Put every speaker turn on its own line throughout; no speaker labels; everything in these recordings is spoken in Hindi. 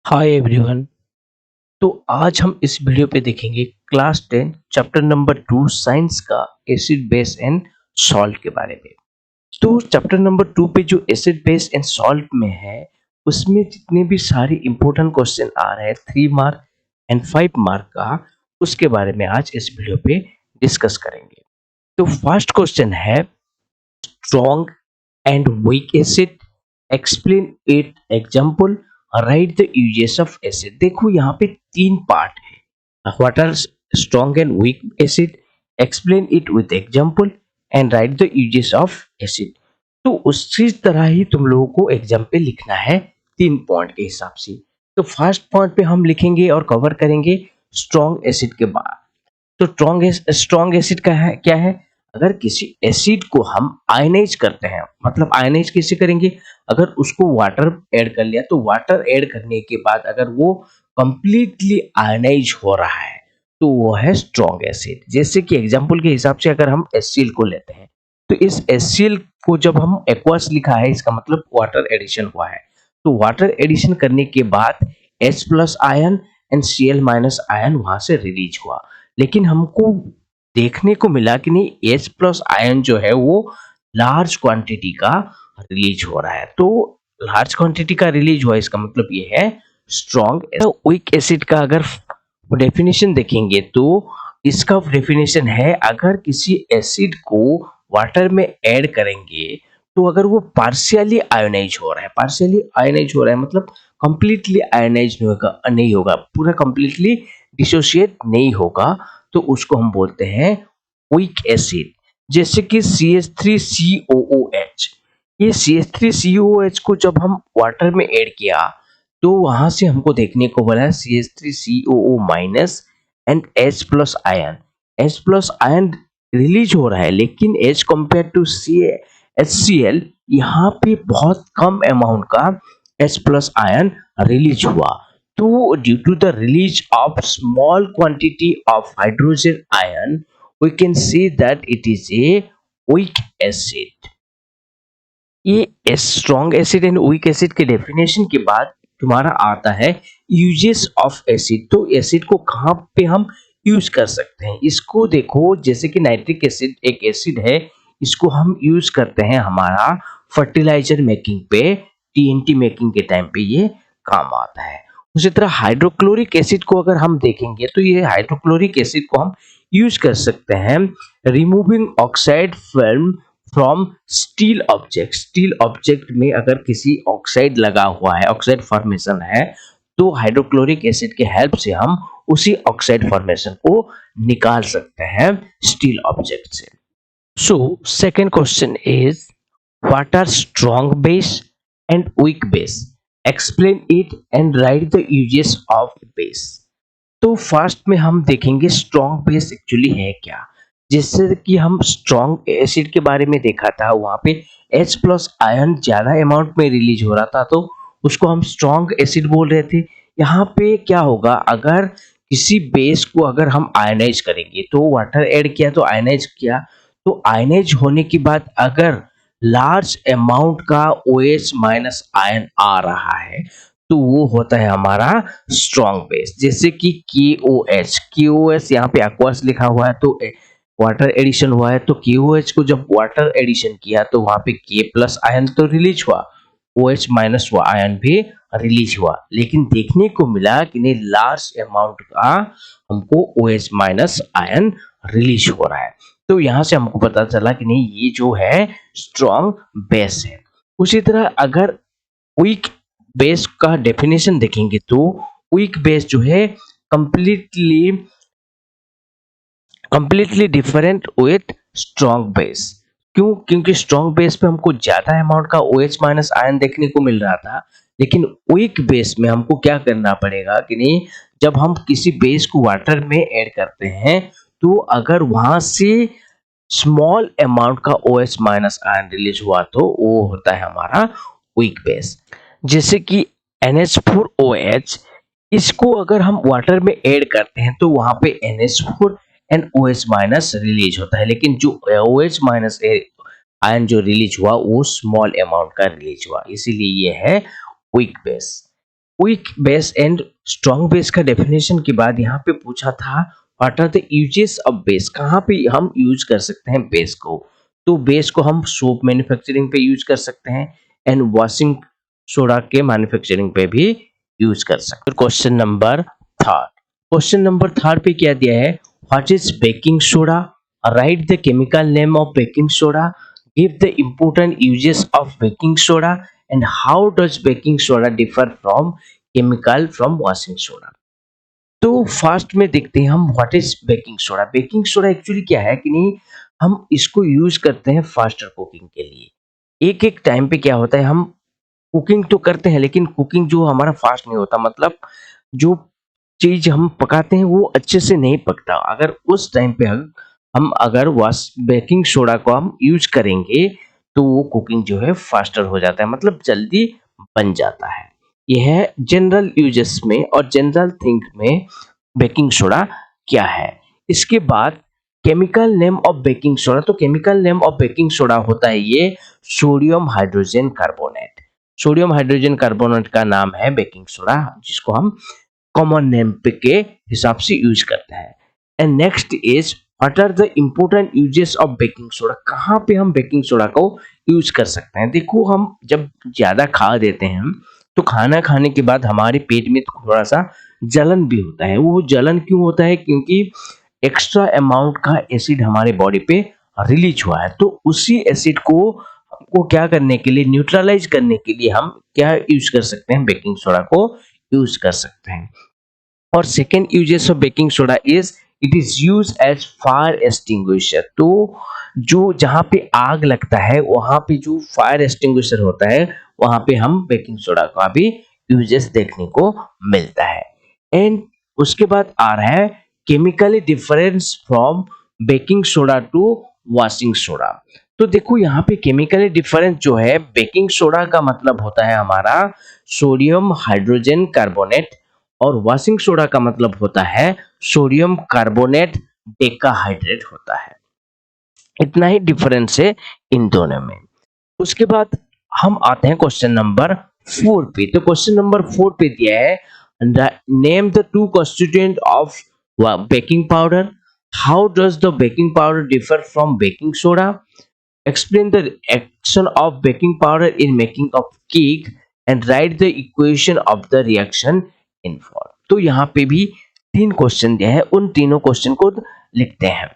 Hi everyone. तो आज हम इस वीडियो पे देखेंगे क्लास 10 चैप्टर नंबर 2 साइंस का एसिड बेस एंड सॉल्ट के बारे में। तो चैप्टर नंबर 2 पे जो एसिड बेस एंड सॉल्ट में है उसमें जितने भी सारे इंपॉर्टेंट क्वेश्चन आ रहे हैं 3 मार्क एंड 5 मार्क का, उसके बारे में आज इस वीडियो पे डिस्कस करेंगे। तो फर्स्ट क्वेश्चन है strong and weak acid, explain it example, write the uses of acid। देखो यहाँ पे तीन पार्ट है, what are strong and weak acid, explain it with example and write the uses of acid। तो उसी तरह ही तुम लोगों को एग्जाम पे लिखना है तीन पॉइंट के हिसाब से। तो फर्स्ट पॉइंट पे हम लिखेंगे और कवर करेंगे स्ट्रॉन्ग एसिड के बाद। तो स्ट्रॉन्ग एसिड का है क्या है, अगर किसी एसिड को हम आयनाइज करते हैं, मतलब आयनाइज कैसे करेंगे, अगर उसको वाटर ऐड कर लिया तो वाटर ऐड करने के बाद अगर वो कंप्लीटली आयनाइज हो रहा है तो वो है स्ट्रॉन्ग एसिड। जैसे कि एग्जांपल के हिसाब से अगर हम HCl को लेते हैं तो इस HCl को जब हम एक्वस लिखा है इसका मतलब वाटर एडिशन हुआ है। तो वाटर एडिशन करने के बाद H plus ion and Cl minus ion वहां से रिलीज हुआ, लेकिन हमको देखने को मिला कि नहीं H प्लस आयन जो है वो लार्ज क्वांटिटी का रिलीज हो रहा है। तो लार्ज क्वांटिटी का रिलीज हुआ इसका मतलब ये है स्ट्रॉन्ग। वीक एसिड का अगर डेफिनेशन देखेंगे तो इसका डेफिनेशन है, अगर किसी एसिड को वाटर में ऐड करेंगे तो अगर वो पार्शियली आयोनाइज हो रहा है, पार्शियली आयोनाइज हो रहा है मतलब कंप्लीटली आयोनाइज नहीं होगा, पूरा कंप्लीटली डिसोशिएट नहीं होगा, तो उसको हम बोलते हैं वीक एसिड। जैसे कि CH3COOH, ये CH3COOH को जब हम वाटर में ऐड किया तो वहां से हमको देखने को मिला CH3COO minus and H plus ion. H plus ion release हो रहा है, लेकिन एज कंपेयर टू HCl यहाँ पे बहुत कम अमाउंट का H प्लस आयन रिलीज हुआ। तो due to the release of small quantity of hydrogen ion, we can see that it is a weak acid। ये strong acid and weak acid के डेफिनेशन के बाद तुम्हारा आता है यूजेस ऑफ एसिड। तो एसिड को कहाँ पे हम यूज कर सकते हैं, इसको देखो। जैसे कि नाइट्रिक एसिड एक एसिड है, इसको हम यूज करते हैं हमारा फर्टिलाइजर मेकिंग पे, TNT मेकिंग के टाइम पे ये काम आता है। उसी तरह हाइड्रोक्लोरिक एसिड को अगर हम देखेंगे तो ये हाइड्रोक्लोरिक एसिड को हम यूज कर सकते हैं removing oxide film from steel object. Steel object में अगर किसी ऑक्साइड लगा हुआ है, ऑक्साइड फॉर्मेशन है, तो हाइड्रोक्लोरिक एसिड के हेल्प से हम उसी ऑक्साइड फॉर्मेशन को निकाल सकते हैं स्टील ऑब्जेक्ट से। So second question is what are strong base and weak base, explain it and write the uses of base. तो फर्स्ट में हम देखेंगे स्ट्रॉन्ग बेस एक्चुअली है क्या। जैसे कि हम स्ट्रॉन्ग एसिड के बारे में देखा था, वहां पे H प्लस आयन ज्यादा अमाउंट में रिलीज हो रहा था तो उसको हम स्ट्रॉन्ग एसिड बोल रहे थे। यहाँ पे क्या होगा, अगर किसी बेस को अगर हम आयनाइज करेंगे तो वाटर ऐड किया तो आयनाइज किया, तो आयनाइज होने के बाद अगर लार्ज अमाउंट का OH माइनस आयन आ रहा है तो वो होता है हमारा स्ट्रॉन्ग बेस। जैसे कि KOH यहाँ पे एक्वस लिखा हुआ है तो वाटर एडिशन हुआ है, तो KOH को जब वाटर एडिशन किया तो वहां पे K प्लस आयन तो रिलीज हुआ, OH माइनस हुआ आयन भी रिलीज हुआ, लेकिन देखने को मिला कि नहीं लार्ज अमाउंट का हमको OH माइनस आयन रिलीज हो रहा है। तो यहाँ से हमको पता चला कि नहीं ये जो है स्ट्रॉन्ग बेस है। उसी तरह अगर वीक बेस का डेफिनेशन देखेंगे तो वीक बेस जो है completely completely different with strong base. क्यों? क्योंकि स्ट्रॉन्ग बेस पे हमको ज्यादा अमाउंट का OH माइनस आयन देखने को मिल रहा था, लेकिन वीक बेस में हमको क्या करना पड़ेगा कि नहीं, जब हम किसी बेस को वाटर में ऐड करते हैं तो अगर वहां से स्मॉल अमाउंट का OH माइनस आयन रिलीज हुआ तो वो होता है हमारा वीक बेस। जैसे कि NH4OH, इसको अगर हम वाटर में ऐड करते हैं तो वहां पे NH4 and OH minus release होता है, लेकिन जो OH माइनस आयन जो रिलीज हुआ वो स्मॉल अमाउंट का रिलीज हुआ, इसीलिए ये है weak base. Weak base and strong base का डेफिनेशन के बाद यहाँ पे पूछा था what are the uses of base, कहाँ पे हम यूज कर सकते हैं बेस को। तो बेस को हम सोप मैन्युफैक्चरिंग पे यूज कर सकते हैं एंड वॉशिंग सोडा के मैन्युफैक्चरिंग पे भी यूज कर सकते हैं। Question number third, question number third पे क्या दिया है, what is baking soda, right the chemical name of baking soda, give the important uses of baking soda and how does baking soda differ from chemical from washing soda. तो फर्स्ट में देखते हैं हम what is baking soda. Baking soda actually क्या है कि नहीं, हम इसको यूज करते हैं फास्टर कुकिंग के लिए। एक एक टाइम पे क्या होता है, हम कुकिंग तो करते हैं लेकिन कुकिंग जो हमारा फास्ट नहीं होता, मतलब जो चीज हम पकाते हैं वो अच्छे से नहीं पकता। अगर उस टाइम पे हम अगर वॉश बेकिंग सोडा को हम यूज करेंगे तो वो कुकिंग जो है फास्टर हो जाता है, मतलब जल्दी बन जाता है। यह है जनरल यूजेस में और जनरल थिंक में बेकिंग सोडा क्या है। इसके बाद chemical name of baking soda, तो chemical name of baking soda होता है ये sodium hydrogen carbonate. Sodium hydrogen carbonate का नाम है बेकिंग सोडा, जिसको हम कॉमन नेम पे के हिसाब से यूज करते हैं। And next is what are the important uses of baking soda, कहाँ पे हम बेकिंग सोडा को यूज कर सकते हैं। देखो, हम जब ज्यादा खा देते हैं तो खाना खाने के बाद हमारे पेट में थोड़ा सा जलन भी होता है। वो जलन क्यों होता है, क्योंकि एक्स्ट्रा अमाउंट का एसिड हमारे बॉडी पे रिलीज हुआ है। तो उसी एसिड को क्या करने के लिए, न्यूट्रलाइज करने के लिए हम क्या यूज कर सकते हैं, बेकिंग सोडा को यूज कर सकते हैं। और second uses of baking soda is it is use as fire extinguisher. तो जो जहाँ पे आग लगता है वहां पे जो फायर एक्सटिंग्विशर होता है वहां पे हम बेकिंग सोडा का भी यूजेस देखने को मिलता है। एंड उसके बाद आ रहा है chemically difference from baking soda to washing soda. तो देखो यहाँ पे केमिकली डिफरेंस जो है, बेकिंग सोडा का मतलब होता है हमारा सोडियम हाइड्रोजन कार्बोनेट और वॉशिंग सोडा का मतलब होता है सोडियम कार्बोनेट डेकाहाइड्रेट होता है। इतना ही डिफरेंस है इन दोनों में। उसके बाद हम आते हैं क्वेश्चन नंबर 4 पे। तो क्वेश्चन नंबर 4 पे दिया है name the two constituent of baking powder, how does the baking powder differ from baking soda, explain the action of baking powder in making of cake and write the equation of the reaction involved। तो यहाँ पे भी तीन क्वेश्चन दिया है, उन तीनों क्वेश्चन को लिखते हैं।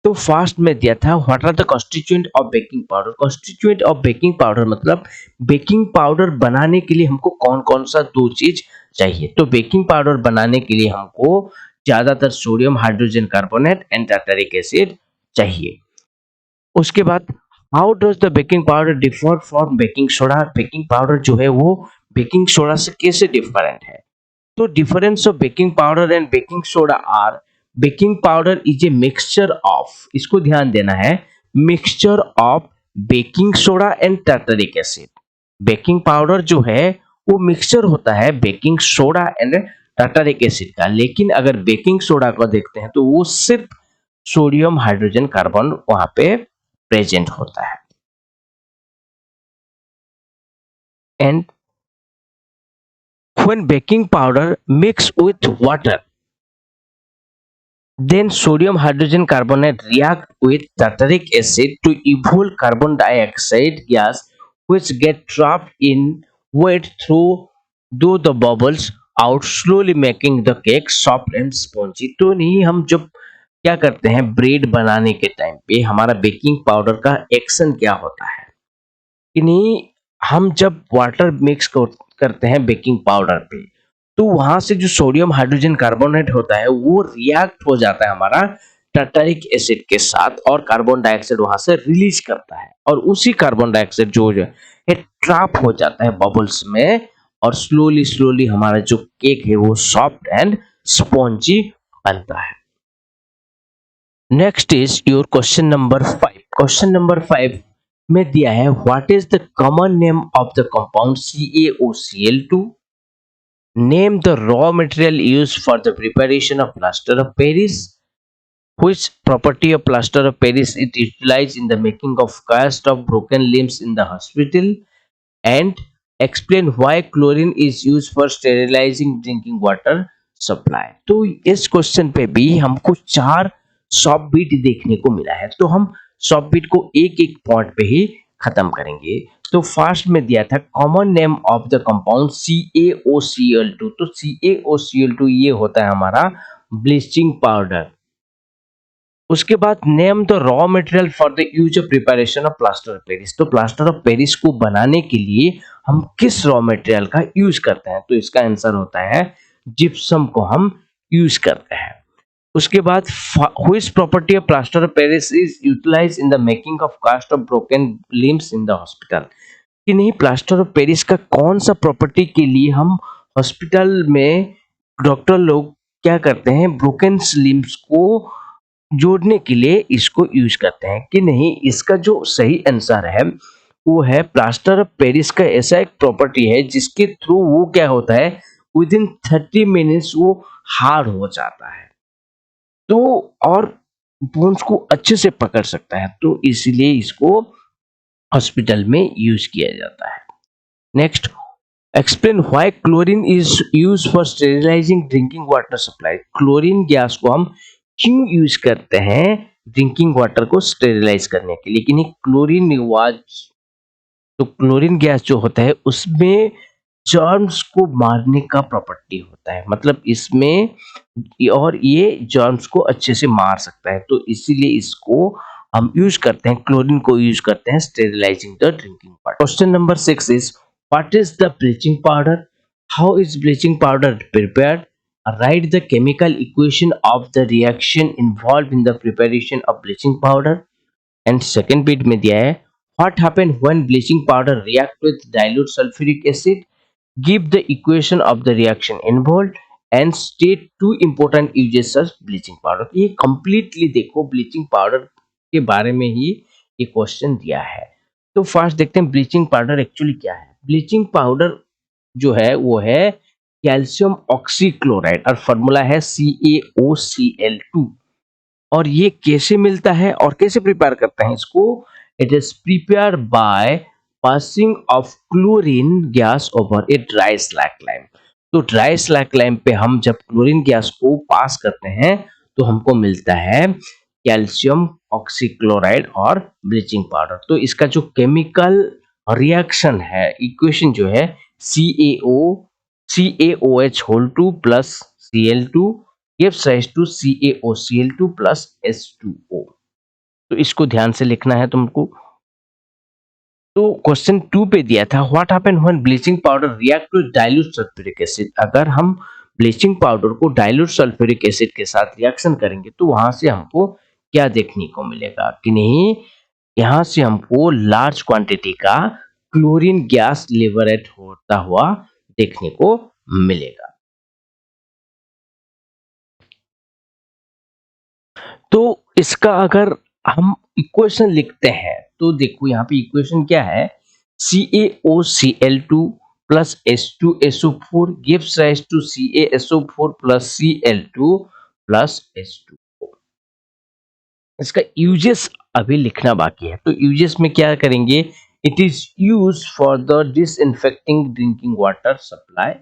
तो फर्स्ट में दिया था what are the constituent of baking powder. Constituent of baking powder मतलब बेकिंग पाउडर बनाने के लिए हमको कौन कौन सा दो चीज चाहिए। तो बेकिंग पाउडर बनाने के लिए हमको ज्यादातर sodium hydrogen carbonate and tartaric acid चाहिए। उसके बाद how does the baking powder differ from baking soda, baking powder जो है वो बेकिंग सोडा से कैसे डिफरेंट है। तो difference of baking powder and baking soda are baking powder is a mixture of, इसको ध्यान देना है, mixture of baking soda and tartaric acid. Baking powder जो है वो मिक्सचर होता है baking soda and tartaric acid का, लेकिन अगर बेकिंग सोडा को देखते हैं तो वो सिर्फ सोडियम हाइड्रोजन कार्बन वहां पे प्रेजेंट होता है। And when baking powder mix with water, then sodium hydrogen carbonate react with tartaric acid to evolve carbon dioxide gas, which get trapped in wet through the bubbles out, slowly making the cake soft and spongy। तो नहीं, हम जब क्या करते हैं ब्रेड बनाने के टाइम पे हमारा बेकिंग पाउडर का एक्शन क्या होता है कि नहीं, हम जब वाटर मिक्स करते हैं बेकिंग पाउडर पे तो वहां से जो सोडियम हाइड्रोजन कार्बोनेट होता है वो रिएक्ट हो जाता है हमारा टार्टरिक एसिड के साथ और कार्बन डाइऑक्साइड वहां से रिलीज करता है, और उसी कार्बन डाइऑक्साइड जो है ट्रैप हो जाता है बबल्स में, और स्लोली स्लोली हमारा जो केक है वो सॉफ्ट एंड स्पॉन्जी बनता है। Next is your question number 5। Question number 5 में दिया है what is the common name of the compound CaOCl2, name the raw material used for the preparation of plaster of Paris, which property of plaster of Paris is utilized in the making of cast of broken limbs in the hospital, and explain why chlorine is use for sterilising drinking water supply. तो इस क्वेश्चन पे भी हमको 4 सॉफ्ट बीट देखने को मिला है, तो हम सॉफ्ट बीट को एक एक पॉइंट पे ही खत्म करेंगे। तो फर्स्ट में दिया था common name of the compound CaOCl2। तो CaOCl2 ये होता है हमारा ब्लीचिंग पाउडर। उसके बाद name the raw material for the use of preparation of plaster of Paris. तो प्लास्टर ऑफ पेरिस को बनाने के लिए हम किस रॉ मटेरियल का यूज करते हैं? तो इसका आंसर होता है जिप्सम को हम यूज करते हैं। उसके बाद which property of plaster of Paris is utilized in the making of cast of broken limbs in the hospital. कि नहीं, प्लास्टर ऑफ पेरिस का कौन सा प्रॉपर्टी के लिए हम हॉस्पिटल में डॉक्टर लोग क्या करते हैं, ब्रोकन लिम्स को जोड़ने के लिए इसको यूज करते हैं? कि नहीं, इसका जो सही आंसर है वो है प्लास्टर ऑफ पेरिस का ऐसा एक प्रॉपर्टी है जिसके थ्रू वो क्या होता है, विद इन 30 मिनट्स वो हार्ड हो जाता है, तो और बोन्स को अच्छे से पकड़ सकता है, तो इसीलिए इसको हॉस्पिटल में यूज किया जाता है। Next, explain why chlorine is use for sterilising drinking water supply. Chlorine gas को हम क्यों यूज करते हैं ड्रिंकिंग वाटर को स्टेरिलाइज करने के लिए? लेकिन क्लोरीन वाज, तो क्लोरीन गैस जो होता है उसमें जर्म्स को मारने का प्रॉपर्टी होता है, मतलब इसमें, और ये जर्म्स को अच्छे से मार सकता है, तो इसीलिए इसको हम यूज करते हैं, क्लोरीन को यूज करते हैं sterilising the drinking water. Question number 6 is what is the bleaching powder, how is bleaching powder prepared, write the chemical equation of the reaction involve in the preparation of bleaching powder. And second bit में दिया है what happen when bleaching powder react with dilute sulfuric acid, give the equation of the reaction involved and state two important uses of bleaching powder। ये completely देखो ब्लीचिंग पाउडर के बारे में ही ये क्वेश्चन दिया है। तो फर्स्ट देखते हैं ब्लीचिंग पाउडर एक्चुअली क्या है। ब्लीचिंग पाउडर जो है वो है कैल्शियम ऑक्सीक्लोराइड और फॉर्मूला है CaOCl2। और ये कैसे मिलता है और कैसे प्रिपेयर करते हैं इसको? It is prepare by passing of chlorine gas over a dry slack lime. तो ड्राई स्लैक लाइम पे हम जब क्लोरीन गैस को पास करते हैं तो हमको मिलता है कैल्शियम ऑक्सीक्लोराइड और ब्लीचिंग पाउडर। तो इसका जो केमिकल रिएक्शन है, इक्वेशन जो है CaOH whole 2 plus Cl2 gives rise to CaOCl2 plus H2O। तो इसको ध्यान से लिखना है तुमको। तो क्वेश्चन 2 पे दिया था what happen when bleaching powder react with dilute sulphuric acid. अगर हम ब्लीचिंग पाउडर को डाइल्यूट सल्फ्यूरिक एसिड के साथ रिएक्शन करेंगे तो वहां से हमको क्या देखने को मिलेगा? कि नहीं, यहाँ से हमको लार्ज क्वांटिटी का क्लोरीन गैस लिबरेट होता हुआ देखने को मिलेगा। तो इसका अगर हम इक्वेशन लिखते हैं तो देखो यहाँ पे इक्वेशन क्या है, CaOCl2 plus H2SO4 gives rise to CaSO4 plus Cl2 plus H2O। इसका यूजेस अभी लिखना बाकी है, तो यूजेस में क्या करेंगे? It is use for the disinfecting drinking water supply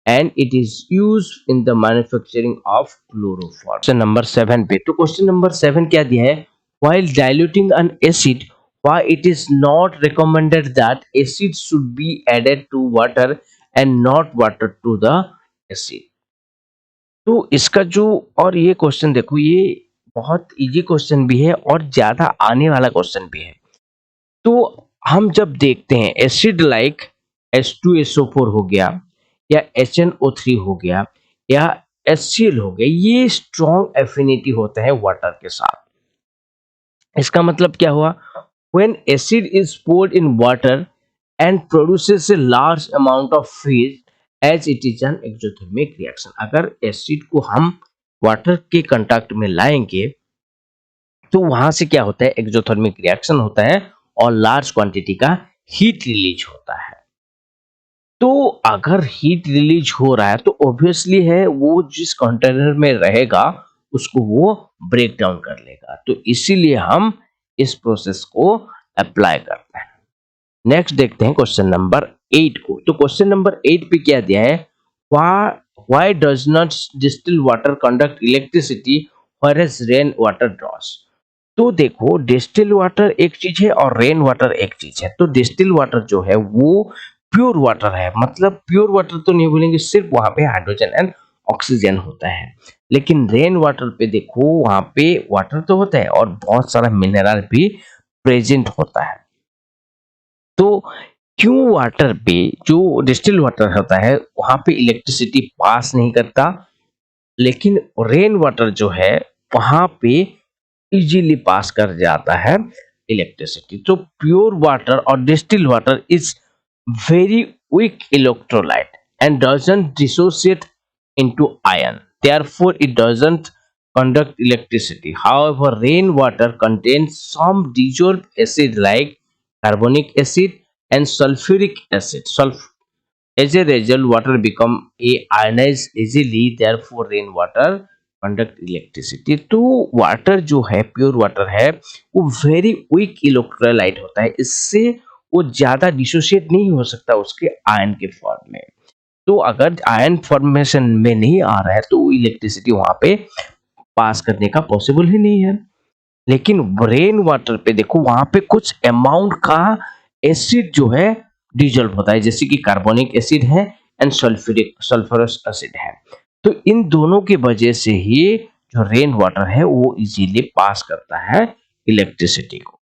and it is used in the manufacturing of chloroform। Question number 7 पे, तो क्वेश्चन नंबर 7 क्या दिया है? while diluting an acid, why it is not recommended that acid should be added to water and not water to the acid। तो इसका जो, और ये क्वेश्चन देखो, ये बहुत इजी क्वेश्चन भी है और ज्यादा आने वाला क्वेश्चन भी है। तो हम जब देखते हैं एसिड लाइक H2SO4 हो गया या HNO3 हो गया या HCl हो गया, ये स्ट्रॉन्ग एफिनिटी होता है वाटर के साथ। इसका मतलब क्या हुआ? when acid is poured in water and produces a large amount of phase as it is an exothermic reaction। अगर एसिड को हम वाटर के कांटेक्ट में लाएंगे तो वहां से क्या होता है? एक्सोथर्मिक रिएक्शन होता है और लार्ज क्वांटिटी का हीट रिलीज होता है। तो अगर हीट रिलीज हो रहा है तो ऑब्वियसली है वो जिस कंटेनर में रहेगा उसको वो ब्रेक डाउन कर लेगा, तो इसीलिए हम इस प्रोसेस को अप्लाई करते हैं। नेक्स्ट देखते हैं क्वेश्चन नंबर 8 को। तो क्वेश्चन नंबर 8 पे क्या दिया है, why does not distil water conduct electricity whereas rain water does. तो देखो डिस्टिल वाटर एक चीज है और रेन वाटर एक चीज है। तो डिस्टिल वाटर जो है वो प्योर वाटर है, मतलब प्योर वाटर तो नहीं बोलेंगे, सिर्फ वहां पे हाइड्रोजन एंड ऑक्सीजन होता है। लेकिन रेन वाटर पे देखो वहां पे वाटर तो होता है और बहुत सारा मिनरल भी प्रेजेंट होता है। तो क्यों वाटर पे जो डिस्टिल वाटर होता है वहां पे इलेक्ट्रिसिटी पास नहीं करता, लेकिन रेन वाटर जो है वहां पे इजीली पास कर जाता है इलेक्ट्रिसिटी। तो प्योर वाटर और distil water is very weak electrolyte and doesn't dissociate into iron, therefore it doesn't conduct electricity. However, rainwater contains some dissolved acid like carbonic acid and sulfuric acid. As a result, water become a ionized easily. Therefore, rainwater conduct electricity. तो वाटर जो है प्योर वाटर है वो वेरी वीक इलेक्ट्रोलाइट होता है, इससे वो ज्यादा डिसोसिएट नहीं हो सकता उसके आयन के फॉर्म में। तो अगर आयन फॉर्मेशन में नहीं आ रहा है तो इलेक्ट्रिसिटी वहां पे पास करने का पॉसिबल ही नहीं है। लेकिन रेन वाटर पे देखो वहां पे कुछ अमाउंट का एसिड जो है डिजोल्व होता है, जैसे कि कार्बोनिक एसिड है एंड सल्फ्यूरस एसिड है। तो इन दोनों की वजह से ही जो रेन वाटर है वो इजीली पास करता है इलेक्ट्रिसिटी को।